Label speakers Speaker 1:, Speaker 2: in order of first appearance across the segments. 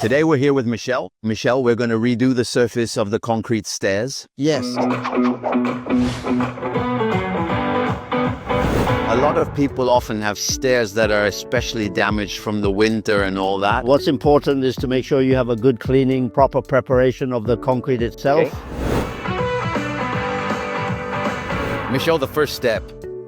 Speaker 1: Today we're here with Michel. Michel, we're going to redo the surface of the concrete stairs.
Speaker 2: Yes.
Speaker 1: A lot of people often have stairs that are especially damaged from the winter and all that.
Speaker 2: What's important is to make sure you have a good cleaning, proper preparation of the concrete itself.
Speaker 1: Okay. Michel, the first step,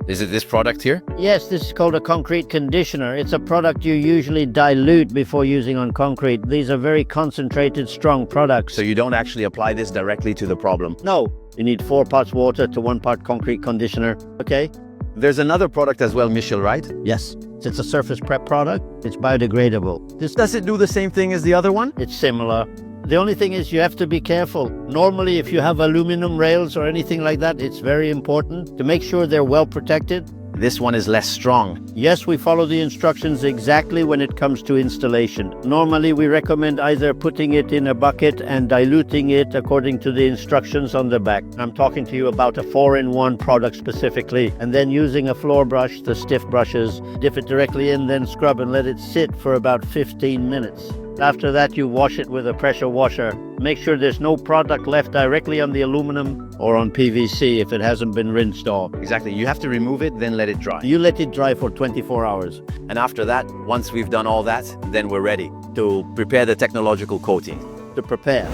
Speaker 1: is it this product here?
Speaker 2: Yes, this is called a concrete conditioner. It's a product you usually dilute before using on concrete. These are very concentrated, strong products.
Speaker 1: So you don't actually apply this directly to the problem?
Speaker 2: No, you need 4 parts water to 1 part concrete conditioner, okay?
Speaker 1: There's another product as well, Michel, right?
Speaker 2: Yes, it's a surface prep product. It's biodegradable.
Speaker 1: Does it do the same thing as the other one?
Speaker 2: It's similar. The only thing is you have to be careful. Normally, if you have aluminum rails or anything like that, it's very important to make sure they're well protected.
Speaker 1: This one is less strong.
Speaker 2: Yes, we follow the instructions exactly when it comes to installation. Normally, we recommend either putting it in a bucket and diluting it according to the instructions on the back. I'm talking to you about a 4-in-1 product specifically, and then using a floor brush, the stiff brushes, dip it directly in, then scrub and let it sit for about 15 minutes. After that, you wash it with a pressure washer. Make sure there's no product left directly on the aluminum or on PVC if it hasn't been rinsed off.
Speaker 1: Exactly. You have to remove it, then let it dry.
Speaker 2: You let it dry for 24 hours.
Speaker 1: And after that, once we've done all that, then we're ready to prepare the technological coating.
Speaker 2: To prepare.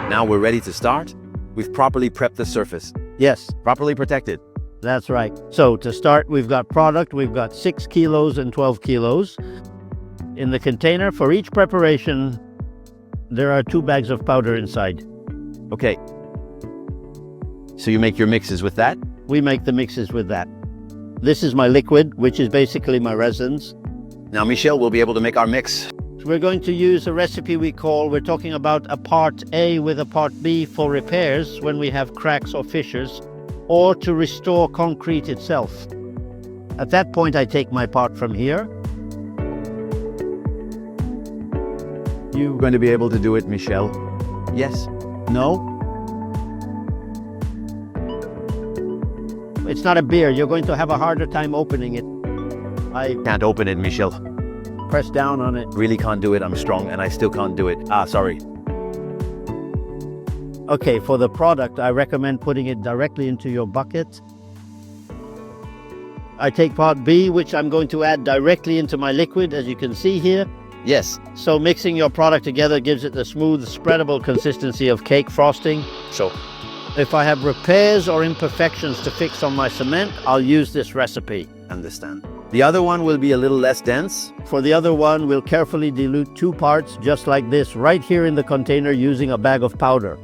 Speaker 1: Now we're ready to start. We've properly prepped the surface.
Speaker 2: Yes.
Speaker 1: Properly protected.
Speaker 2: That's right. So to start, we've got product. We've got 6 kilos and 12 kilos. In the container for each preparation, there are 2 bags of powder inside.
Speaker 1: Okay. So you make your mixes with that?
Speaker 2: We make the mixes with that. This is my liquid, which is basically my resins.
Speaker 1: Now, Michel, we'll be able to make our mix.
Speaker 2: We're going to use a recipe we're talking about a part A with a part B for repairs when we have cracks or fissures, or to restore concrete itself. At that point, I take my part from here.
Speaker 1: You're going to be able to do it, Michel. Yes? No?
Speaker 2: It's not a beer. You're going to have a harder time opening it. I
Speaker 1: Can't open it, Michel.
Speaker 2: press down on it.
Speaker 1: Really can't do it. I'm strong and I still can't do it. Sorry.
Speaker 2: Okay, for the product, I recommend putting it directly into your bucket. I take part B, which I'm going to add directly into my liquid, as you can see here.
Speaker 1: Yes.
Speaker 2: So mixing your product together gives it the smooth, spreadable consistency of cake frosting.
Speaker 1: So,
Speaker 2: If I have repairs or imperfections to fix on my cement, I'll use this recipe.
Speaker 1: understand. The other one will be a little less dense.
Speaker 2: For the other one, we'll carefully dilute 2 parts, just like this, right here in the container using a bag of powder.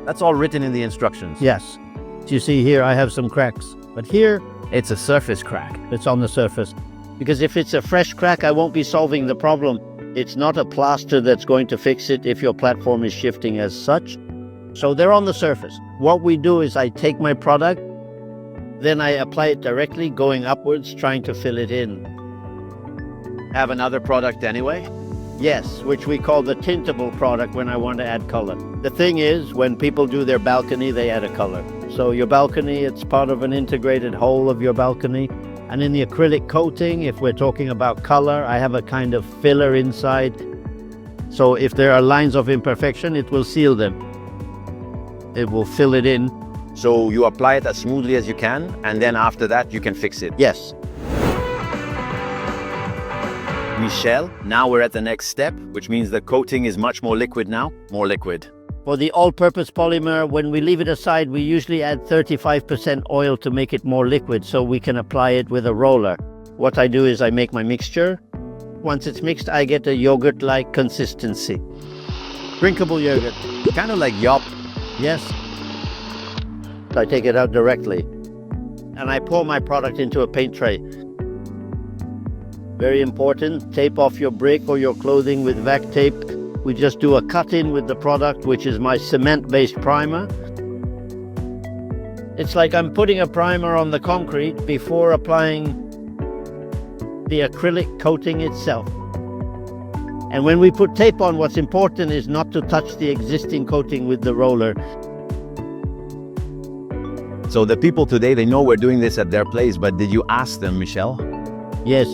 Speaker 1: That's all written in the instructions.
Speaker 2: Yes. As you see here, I have some cracks. But here,
Speaker 1: It's a surface crack.
Speaker 2: it's on the surface. Because if it's a fresh crack, I won't be solving the problem. It's not a plaster that's going to fix it if your platform is shifting as such. So they're on the surface. What we do is I take my product, then I apply it directly, going upwards, trying to fill it in.
Speaker 1: Have another product anyway?
Speaker 2: Yes, which we call the tintable product when I want to add color. The thing is, when people do their balcony, they add a color. So your balcony, it's part of an integrated whole of your balcony. And in the acrylic coating, if we're talking about color, I have a kind of filler inside. So if there are lines of imperfection, it will seal them. It will fill it in.
Speaker 1: So you apply it as smoothly as you can, and then after that you can fix it.
Speaker 2: Yes.
Speaker 1: Michel, now we're at the next step, which means the coating is much more liquid now. More liquid.
Speaker 2: For the all-purpose polymer, when we leave it aside, we usually add 35% oil to make it more liquid so we can apply it with a roller. What I do is I make my mixture. Once it's mixed, I get a yogurt-like consistency. Drinkable yogurt.
Speaker 1: Kind of like yop.
Speaker 2: Yes. I take it out directly. And I pour my product into a paint tray. Very important, tape off your brick or your clothing with vac tape. We just do a cut-in with the product, which is my cement-based primer. It's like I'm putting a primer on the concrete before applying the acrylic coating itself. And when we put tape on, what's important is not to touch the existing coating with the roller.
Speaker 1: So the people today, they know we're doing this at their place, but did you ask them, Michel?
Speaker 2: Yes,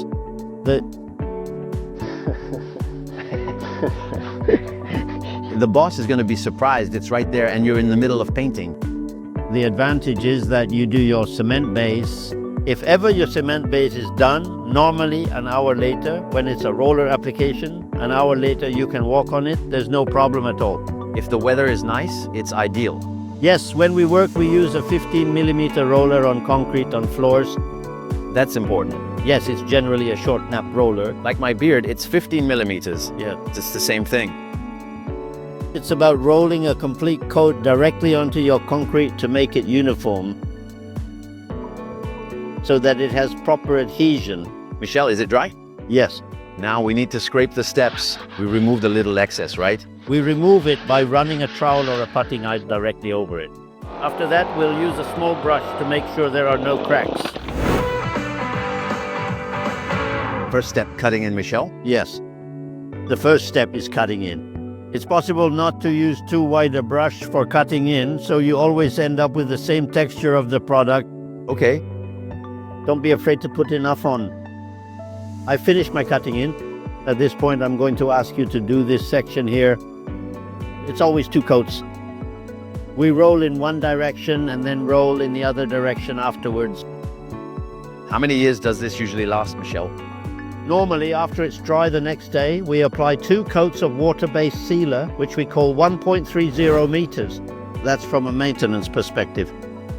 Speaker 1: The boss is going to be surprised. It's right there and you're in the middle of painting.
Speaker 2: The advantage is that you do your cement base. If ever your cement base is done, normally an hour later, when it's a roller application, an hour later you can walk on it. There's no problem at all.
Speaker 1: If the weather is nice, it's ideal.
Speaker 2: Yes, when we work, we use a 15 mm roller on concrete on floors.
Speaker 1: That's important.
Speaker 2: Yes, it's generally a short nap roller.
Speaker 1: Like my beard, it's 15 millimeters.
Speaker 2: Yeah.
Speaker 1: It's the same thing.
Speaker 2: It's about rolling a complete coat directly onto your concrete to make it uniform, so that it has proper adhesion.
Speaker 1: Michel, is it dry?
Speaker 2: Yes.
Speaker 1: Now we need to scrape the steps. We removed a little excess, right?
Speaker 2: We remove it by running a trowel or a putty knife directly over it. After that, we'll use a small brush to make sure there are no cracks.
Speaker 1: First step, cutting in, Michel.
Speaker 2: Yes. The first step is cutting in. It's possible not to use too wide a brush for cutting in, so you always end up with the same texture of the product.
Speaker 1: Okay.
Speaker 2: Don't be afraid to put enough on. I finished my cutting in. At this point, I'm going to ask you to do this section here. It's always 2 coats. We roll in one direction and then roll in the other direction afterwards.
Speaker 1: How many years does this usually last, Michel?
Speaker 2: Normally, after it's dry the next day, we apply 2 coats of water-based sealer, which we call 1.30 meters. That's from a maintenance perspective.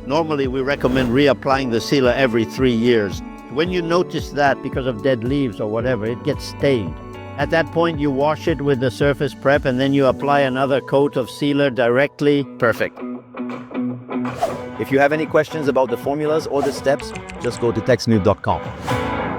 Speaker 2: Normally, we recommend reapplying the sealer every 3 years. When you notice that because of dead leaves or whatever, it gets stained. At that point, you wash it with the surface prep and then you apply another coat of sealer directly.
Speaker 1: Perfect. If you have any questions about the formulas or the steps, just go to techsnoob.com.